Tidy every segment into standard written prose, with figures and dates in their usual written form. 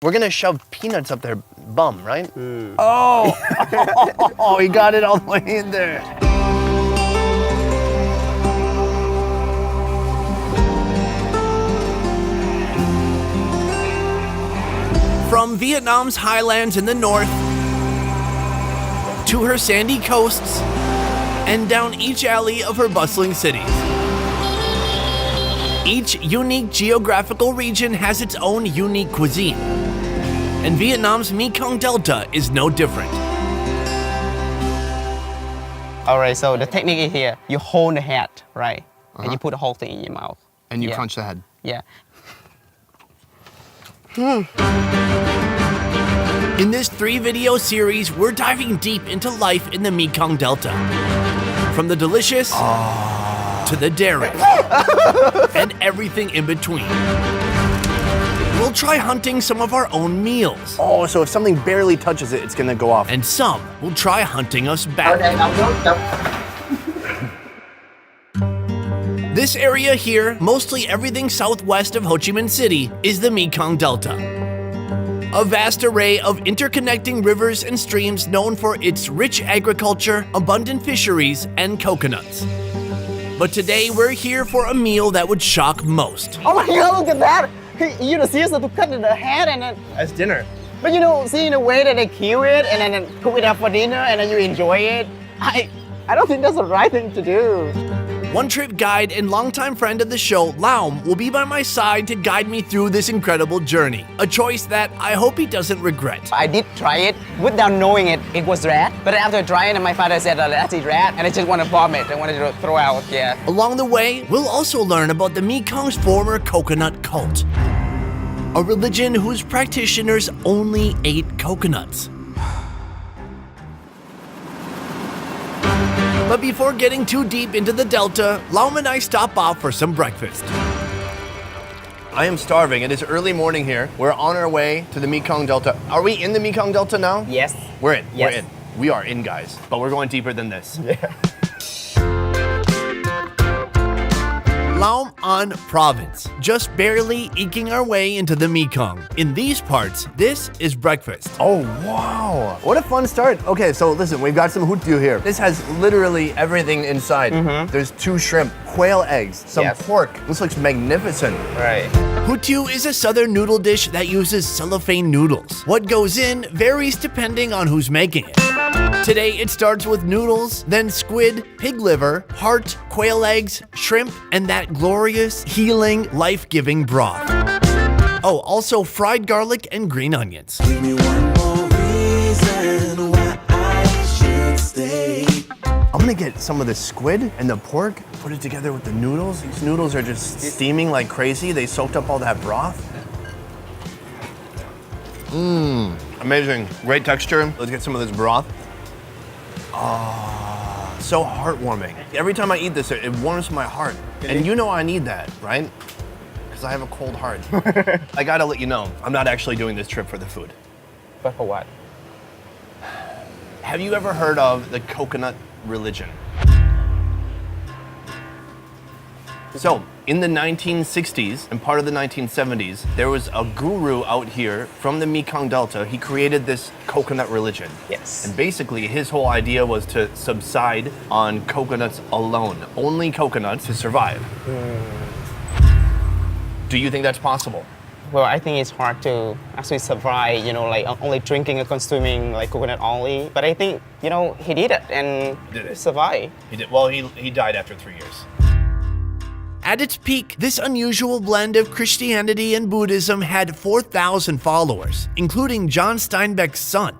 We're gonna shove peanuts up their bum, right? Oh! Oh, he got it all the way in there. From Vietnam's highlands in the north to her sandy coasts and down each alley of her bustling cities. Each unique geographical region has its own unique cuisine, and Vietnam's Mekong Delta is no different. All right, so the technique is here. You hold the head, right? And you put the whole thing in your mouth. And you Yeah. crunch the head. Yeah. In this 3-video series, we're diving deep into life in the Mekong Delta. From the delicious to the daring and everything in between. We'll try hunting some of our own meals, Oh, so if something barely touches it, it's gonna go off. and some will try hunting us back. This area here, mostly everything southwest of Ho Chi Minh City, is the Mekong Delta. A vast array of interconnecting rivers and streams known for its rich agriculture, abundant fisheries, and coconuts. But today we're here for a meal that would shock most. Oh my God, look at that! You know, seriously, to cut the head and then, That's dinner. but you know, seeing the way that they kill it and then cook it up for dinner and then you enjoy it, I don't think that's the right thing to do. One trip guide and longtime friend of the show, Laum, will be by my side to guide me through this incredible journey. A choice that I hope he doesn't regret. I did try it without knowing it was rat. But after trying it, my father said, that's a rat, and I just want to vomit. I wanted to throw out, yeah. Along the way, we'll also learn about the Mekong's former coconut cult, a religion whose practitioners only ate coconuts. But before getting too deep into the Delta, Laum and I stop off for some breakfast. I am starving. It is early morning here. We're on our way to the Mekong Delta. Are we in the Mekong Delta now? Yes. We're in. Yes. We're in. We are in, guys. But we're going deeper than this. Yeah. Laum An Province, just barely eking our way into the Mekong. In these parts, this is breakfast. Oh, wow. What a fun start. Okay, so listen, we've got some hutu here. This has literally everything inside. There's 2 shrimp, quail eggs, some Yes. pork. This looks magnificent. Right. Hutu is a southern noodle dish that uses cellophane noodles. What goes in varies depending on who's making it. Today it starts with noodles, then squid, pig liver, heart, quail eggs, shrimp, and that glorious, healing, life-giving broth. Oh, also fried garlic and green onions. Give me one more reason why I should stay. I'm gonna get some of the squid and the pork, put it together with the noodles. These noodles are just steaming like crazy. They soaked up all that broth. Amazing, great texture. Let's get some of this broth. Oh, so heartwarming. Every time I eat this, it warms my heart. And you know I need that, right? Because I have a cold heart. I gotta let you know, I'm not actually doing this trip for the food. But for what? Have you ever heard of the coconut religion? So, in the 1960s and part of the 1970s, there was a guru out here from the Mekong Delta. He created this coconut religion. Yes. And basically, his whole idea was to subside on coconuts alone. Only coconuts to survive. Do you think that's possible? Well, I think it's hard to actually survive, you know, like only drinking and consuming like coconut only. But I think, you know, he did it and Did it. survived. He did. Well, he died after 3 years. At its peak, this unusual blend of Christianity and Buddhism had 4,000 followers, including John Steinbeck's son.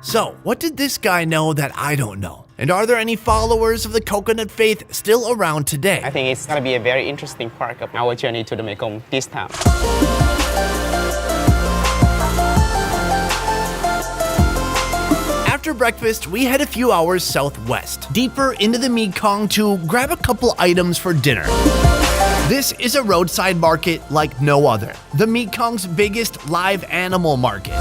So, what did this guy know that I don't know? And are there any followers of the coconut faith still around today? I think it's gonna be a very interesting part of our journey to the Mekong this time. After breakfast, we head a few hours southwest, deeper into the Mekong to grab a couple items for dinner. This is a roadside market like no other, the Mekong's biggest live animal market.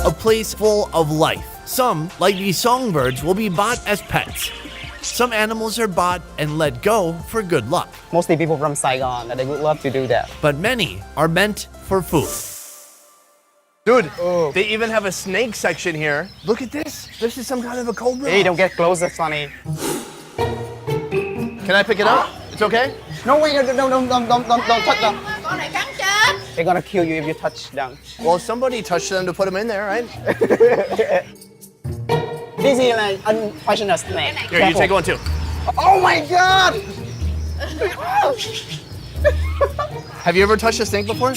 A place full of life. Some, like these songbirds, will be bought as pets. Some animals are bought and let go for good luck, Mostly people from Saigon, they would love to do that. but many are meant for food. Dude, they even have a snake section here. Look at this. This is some kind of a cobra. Hey, don't get closer, Sonny. Can I pick it up? It's okay? No, wait, don't touch them. Con này cắn chết. They're gonna kill you if you touch them. Well, somebody touched them to put them in there, right? This is like unfortunate snake. Here, you take one too. Oh my god! Have you ever touched a snake before?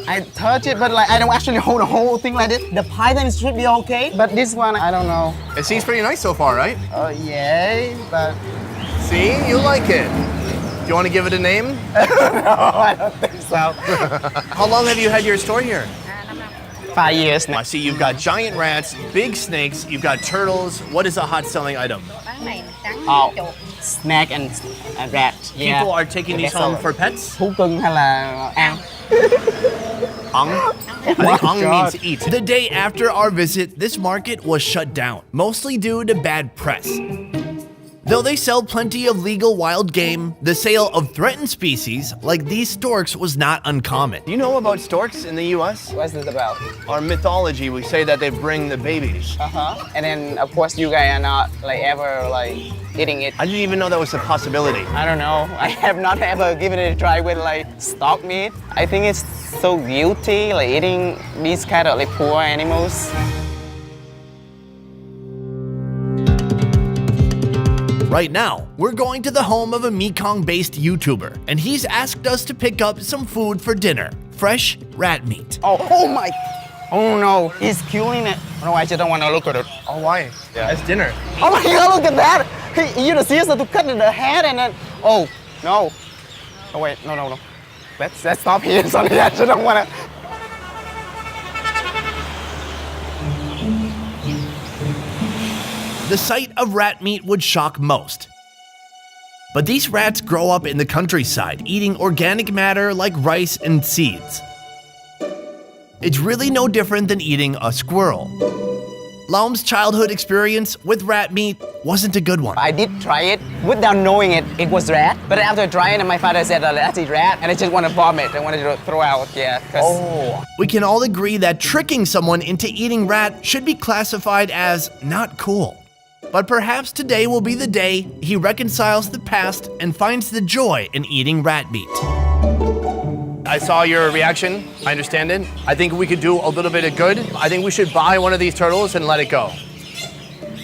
I touch it, but like I don't actually hold the whole thing like this. The python should be okay, but this one, I don't know. It seems pretty nice so far, right? Yeah, but See, you like it. Do you want to give it a name? no, I don't think so. How long have you had your store here? 5 years now. I see you've got giant rats, big snakes, you've got turtles. What is a hot selling item? Bán này cắn Oh, chuột. snack and rat. Yeah. People are taking these home for pets? Thú cưng hay là ăn? Ang? I think ang means eat. The day after our visit, this market was shut down, mostly due to bad press. Though they sell plenty of legal wild game, the sale of threatened species like these storks was not uncommon. Do you know about storks in the US? What's this about? Our mythology, we say that they bring the babies. And then of course you guys are not like ever like eating it. I didn't even know that was a possibility. I don't know. I have not ever given it a try with like stock meat. I think it's so guilty like eating these kind of like poor animals. Right now, we're going to the home of a Mekong-based YouTuber, and he's asked us to pick up some food for dinner. Fresh rat meat. Oh my! Oh no, he's killing it. No, I just don't want to look at it. Oh, why? Yeah. That's dinner. Oh my god, look at that! He used the scissors to cut the head and then, oh no. Oh wait, no. Let's stop here. Sorry, I just don't want to. The sight of rat meat would shock most. But these rats grow up in the countryside, eating organic matter like rice and seeds. It's really no different than eating a squirrel. Laum's childhood experience with rat meat wasn't a good one. I did try it without knowing it was rat. But after trying it, my father said, that's eat rat. And I just want to vomit. I wanted to throw out, yeah. Oh. We can all agree that tricking someone into eating rat should be classified as not cool. But perhaps today will be the day he reconciles the past and finds the joy in eating rat meat. I saw your reaction. I understand it. I think we could do a little bit of good. I think we should buy one of these turtles and let it go.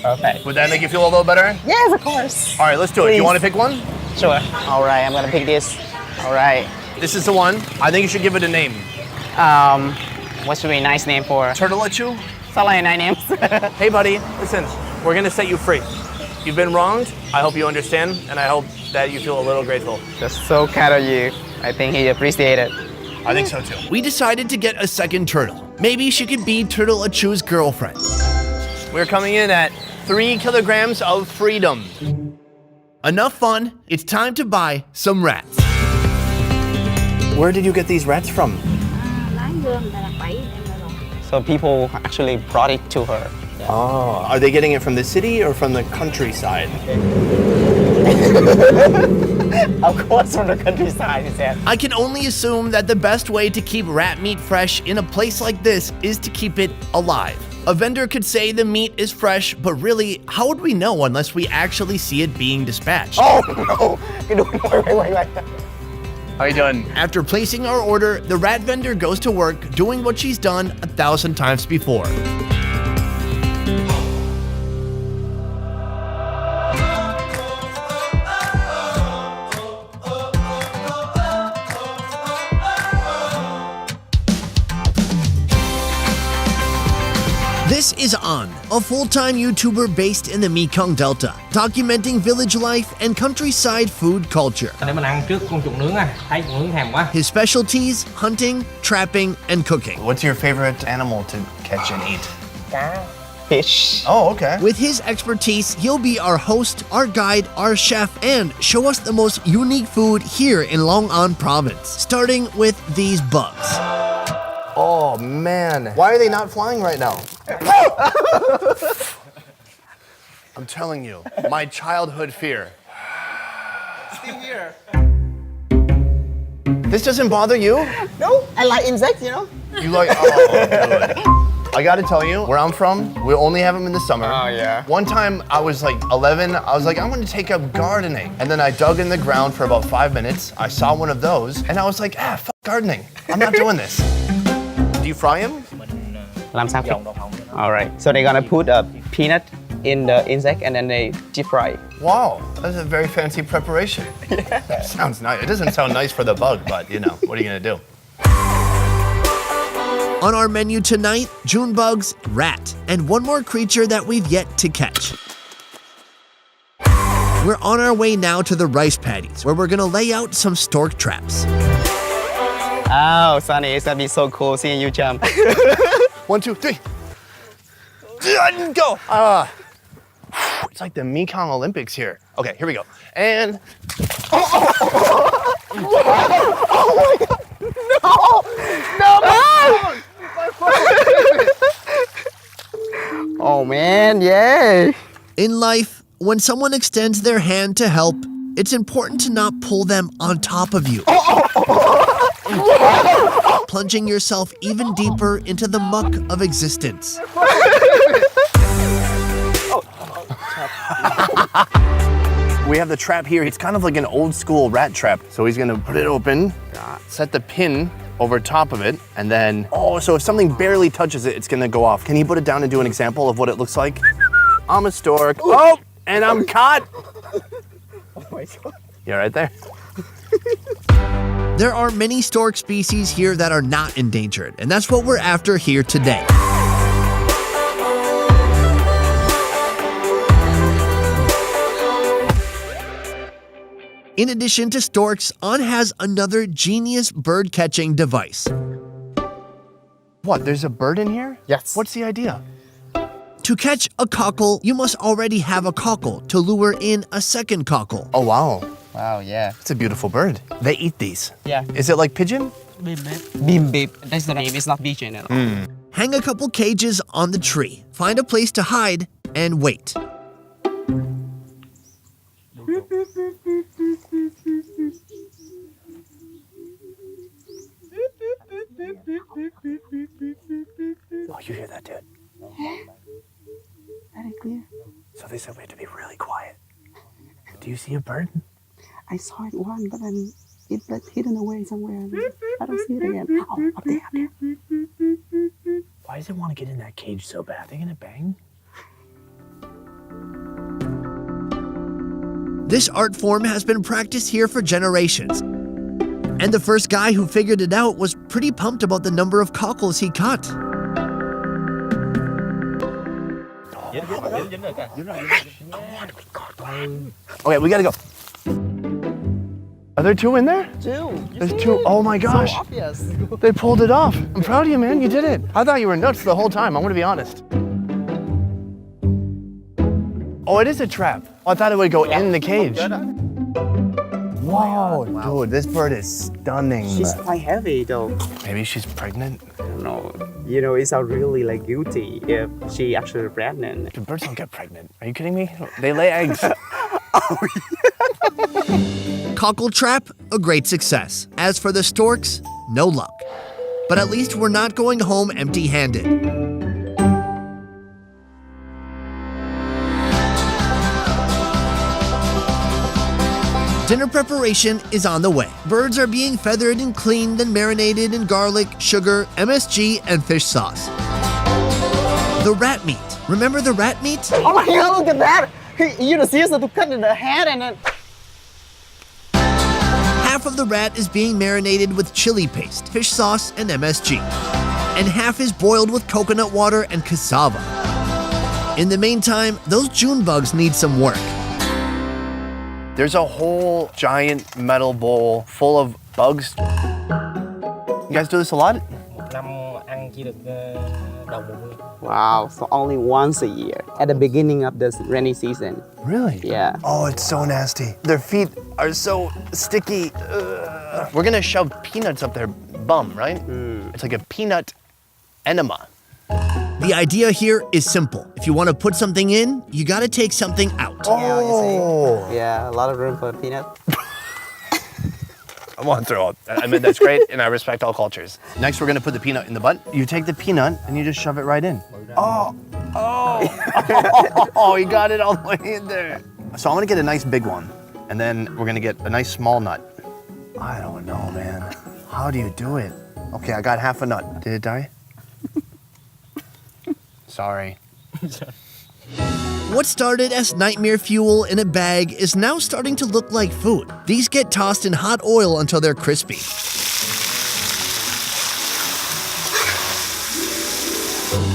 Okay. Would that make you feel a little better? Yes, of course. All right, let's do it. Please. You want to pick one? Sure. All right, I'm gonna pick this. All right. This is the one. I think you should give it a name. What should be a nice name for? Turtle-a-chew? Sound like 9 names. Hey, buddy, listen. We're gonna set you free. You've been wronged. I hope you understand, and I hope that you feel a little grateful. That's so kind of you. I think he appreciated it. I think so too. We decided to get a second turtle. Maybe she could be Turtle-a-chew's girlfriend. We're coming in at 3 kilograms of freedom. Enough fun, it's time to buy some rats. Where did you get these rats from? Lái gươm là bẫy em là rồi. So people actually brought it to her. Oh, are they getting it from the city or from the countryside? Of course, from the countryside, he said. I can only assume that the best way to keep rat meat fresh in a place like this is to keep it alive. A vendor could say the meat is fresh, but really, how would we know unless we actually see it being dispatched? Oh no! Wait. How you doing? After placing our order, the rat vendor goes to work doing what she's done 1,000 times before. This is An, a full-time YouTuber based in the Mekong Delta, documenting village life and countryside food culture. Để mình ăn trước con chuột nướng à, thấy chuột nướng thèm quá. His specialties, hunting, trapping, and cooking. What's your favorite animal to catch and eat? Fish. Oh, okay. With his expertise, he'll be our host, our guide, our chef, and show us the most unique food here in Long An province, starting with these bugs. Oh, man. Why are they not flying right now? I'm telling you, my childhood fear. Still here. This doesn't bother you? No, I like insects, you know. You like, oh, dude. I gotta tell you, where I'm from, we only have them in the summer. Oh, yeah. One time I was like 11, I was like, I'm gonna take up gardening. And then I dug in the ground for about 5 minutes. I saw one of those, and I was like, fuck gardening. I'm not doing this. Do you fry them? Làm sao? All right. So they're gonna put a peanut in the insect and then they deep fry. Wow, that's a very fancy preparation. Yeah. Sounds nice. It doesn't sound nice for the bug, but you know, what are you gonna do? On our menu tonight, June bugs, rat, and one more creature that we've yet to catch. We're on our way now to the rice paddies, where we're gonna lay out some stork traps. Oh, Sunny, it's gonna be so cool seeing you jump. 1, 2, 3. Go! It's like the Mekong Olympics here. Okay, here we go. And Oh man, yay! In life, when someone extends their hand to help, it's important to not pull them on top of you. Plunging yourself even deeper into the muck of existence. we have the trap here. It's kind of like an old school rat trap. So he's gonna put it open, set the pin over top of it, and then, so if something barely touches it, it's gonna go off. Can you put it down and do an example of what it looks like? I'm a stork. Oh, and I'm caught. Oh my god. You're right there. There are many stork species here that are not endangered, and that's what we're after here today. In addition to storks, On has another genius bird-catching device. What, there's a bird in here? Yes. What's the idea? To catch a cockle, you must already have a cockle to lure in a second cockle. Oh, wow. Wow, yeah. It's a beautiful bird. They eat these. Yeah. Is it like pigeon? Bim bim. That's the name. It's not pigeon at all. Hang a couple cages on the tree, find a place to hide, and wait. Oh, you hear that, dude? Very clear. So they said we had to be really quiet. Do you see a bird? I saw it one, but then it like hidden away somewhere. I don't see it again. Oh, up there, up there. Why does it want to get in that cage so bad? They gonna bang? This art form has been practiced here for generations. And the first guy who figured it out was pretty pumped about the number of cockles he caught. Okay, we gotta go. Are there two in there? Two. There's two. Oh my gosh. So obvious. They pulled it off. I'm proud of you, man. You did it. I thought you were nuts the whole time. I'm gonna be honest. Oh, it is a trap. Oh, I thought it would go in the cage. Whoa, dude, this bird is stunning. She's quite heavy though. Maybe she's pregnant. No, you know, it's really like guilty if she actually pregnant. Dude, birds don't get pregnant. Are you kidding me? They lay eggs. Cockle trap, a great success. As for the storks, no luck. But at least we're not going home empty-handed. Dinner preparation is on the way. Birds are being feathered and cleaned and marinated in garlic, sugar, MSG, and fish sauce. The rat meat. Remember the rat meat? Oh my god, look at that! He used the scissors to cut the head and then... Half of the rat is being marinated with chili paste, fish sauce, and MSG. And half is boiled with coconut water and cassava. In the meantime, those June bugs need some work. There's a whole giant metal bowl full of bugs. You guys do this a lot? Năm ăn chỉ được đầu mùa mưa. Wow, so only once a year at the beginning of the rainy season. Really? Yeah. Oh, it's so nasty. Their feet are so sticky. Ugh. We're gonna shove peanuts up their bum, right? It's like a peanut enema. The idea here is simple. If you want to put something in, you gotta take something out. Oh. Yeah, a lot of room for peanut. I want to throw up. I mean, that's great, and I respect all cultures. Next, we're gonna put the peanut in the butt. You take the peanut and you just shove it right in. Oh, you got it all the way in there. So I'm gonna get a nice big one, and then we're gonna get a nice small nut. I don't know, man. How do you do it? Okay, I got half a nut. Did it die? Sorry. What started as nightmare fuel in a bag is now starting to look like food. These get tossed in hot oil until they're crispy.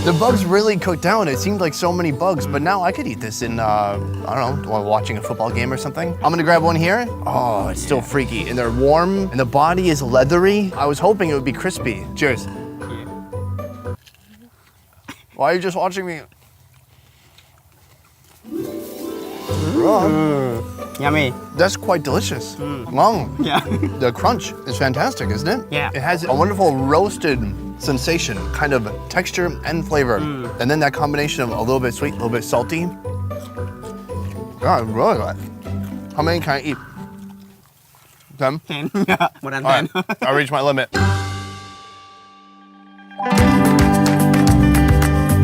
The bugs really cooked down. It seemed like so many bugs, but now I could eat this in, I don't know, while watching a football game or something. I'm gonna grab one here. Oh, it's still freaky. And they're warm, and the body is leathery. I was hoping it would be crispy. Cheers. Why are you just watching me? Yummy. That's quite delicious. Long. Yeah. The crunch is fantastic, isn't it? Yeah. It has a wonderful roasted sensation, kind of texture and flavor. And then that combination of a little bit sweet, a little bit salty. God, really good. How many can I eat? 10? 10. Yeah. More than All 10. right, I reached my limit.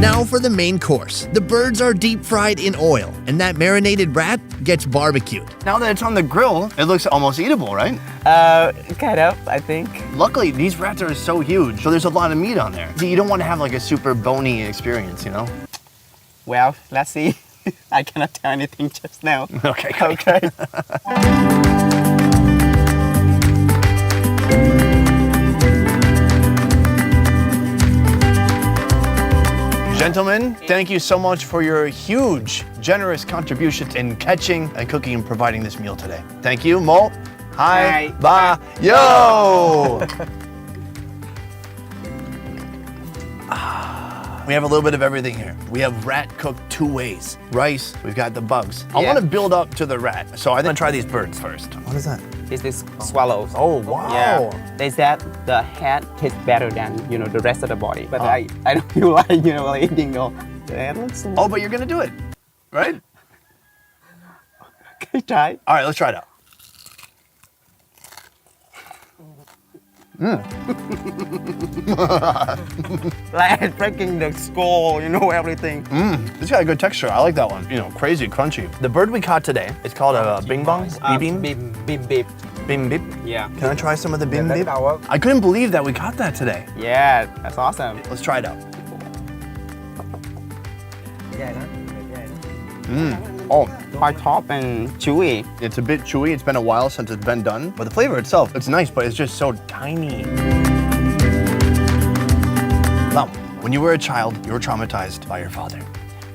Now for the main course. The birds are deep fried in oil, and that marinated rat gets barbecued. Now that it's on the grill, it looks almost eatable, right? Kind of, I think. Luckily, these rats are so huge, so there's a lot of meat on there. See, you don't want to have like a super bony experience, you know? Well, let's see. I cannot tell anything just now. Okay, great. Okay. Gentlemen, thank you so much for your huge, generous contribution in catching and cooking and providing this meal today. Thank you, Mo. Hi. Hi. Ba. Yo. We have a little bit of everything here. We have rat cooked 2 ways. Rice, we've got the bugs. I Yeah. want to build up to the rat, so I'm gonna try these birds first. What is that? This is swallows. Oh, wow. Yeah. They said the head tastes better than, the rest of the body. But I don't feel like, eating the head. Oh, but you're gonna do it, right? Okay, try. All right, let's try it out. Like breaking the skull, everything. It's got a good texture. I like that one. Crazy crunchy. The bird we caught today, it's called a bing bong. Bim bim. Bim bim. Bim bip. Yeah. Can I try some of the bim bip? that's our- I couldn't believe that we caught that today. Yeah, that's awesome. Let's try it out. Oh, Quite top and chewy. it's a bit chewy. It's been a while since it's been done. But the flavor itself, it's nice, but it's just so tiny. Now, when you were a child, you were traumatized by your father.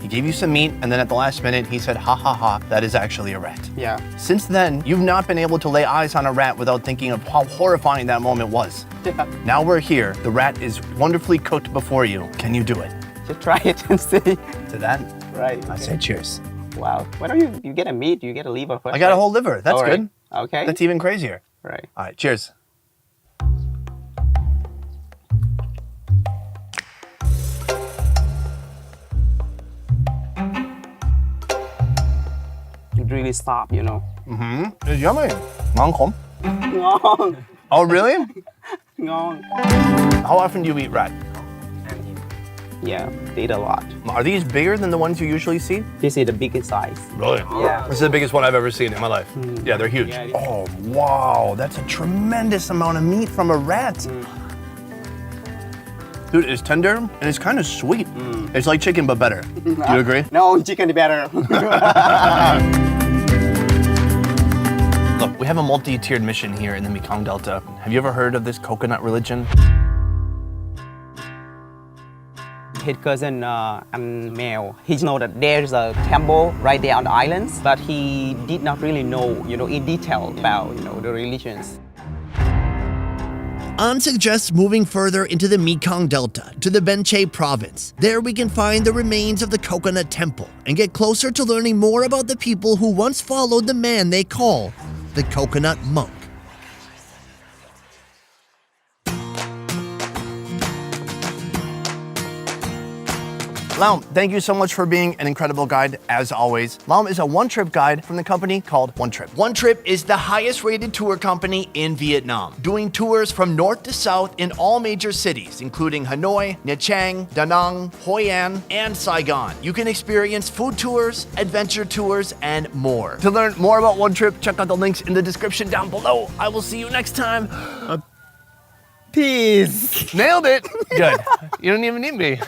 He gave you some meat, and then at the last minute, he said, ha ha ha, that is actually a rat. Yeah. Since then, you've not been able to lay eyes on a rat without thinking of how horrifying that moment was. Yeah. Now we're here. The rat is wonderfully cooked before you. Can you do it? Just try it and see. To that, Right. I say cheers. Wow. Why don't you get a meat? You get a liver first. I got a right? whole liver. That's All right. good. Okay. That's even crazier. right. All right, cheers. It really soft, It's yummy. Ngon khom. Ngon. Oh, really? Ngon. How often do you eat rat? Yeah, they eat a lot. Are these bigger than the ones you usually see? This is the biggest size. Really? Yeah. This is the biggest one I've ever seen in my life. Yeah, they're huge. Yeah, it is. Oh, wow. That's a tremendous amount of meat from a rat. Dude, it's tender and it's kind of sweet. It's like chicken, but better. Do you agree? No, chicken is better. Look, we have a multi-tiered mission here in the Mekong Delta. Have you ever heard of this coconut religion? His cousin and Mel, he know that there's a temple right there on the islands, but he did not really know, in detail about, the religions. An suggests moving further into the Mekong Delta to the Benche province. There we can find the remains of the Coconut Temple and get closer to learning more about the people who once followed the man they call the Coconut Monk. Laum, thank you so much for being an incredible guide, as always. Laum is a one-trip guide from the company called One Trip. One Trip is the highest rated tour company in Vietnam, doing tours from north to south in all major cities, including Hanoi, Nha Trang, Da Nang, Hoi An, and Saigon. You can experience food tours, adventure tours, and more. To learn more about One Trip, check out the links in the description down below. I will see you next time. Peace. Nailed it. Good. You don't even need me.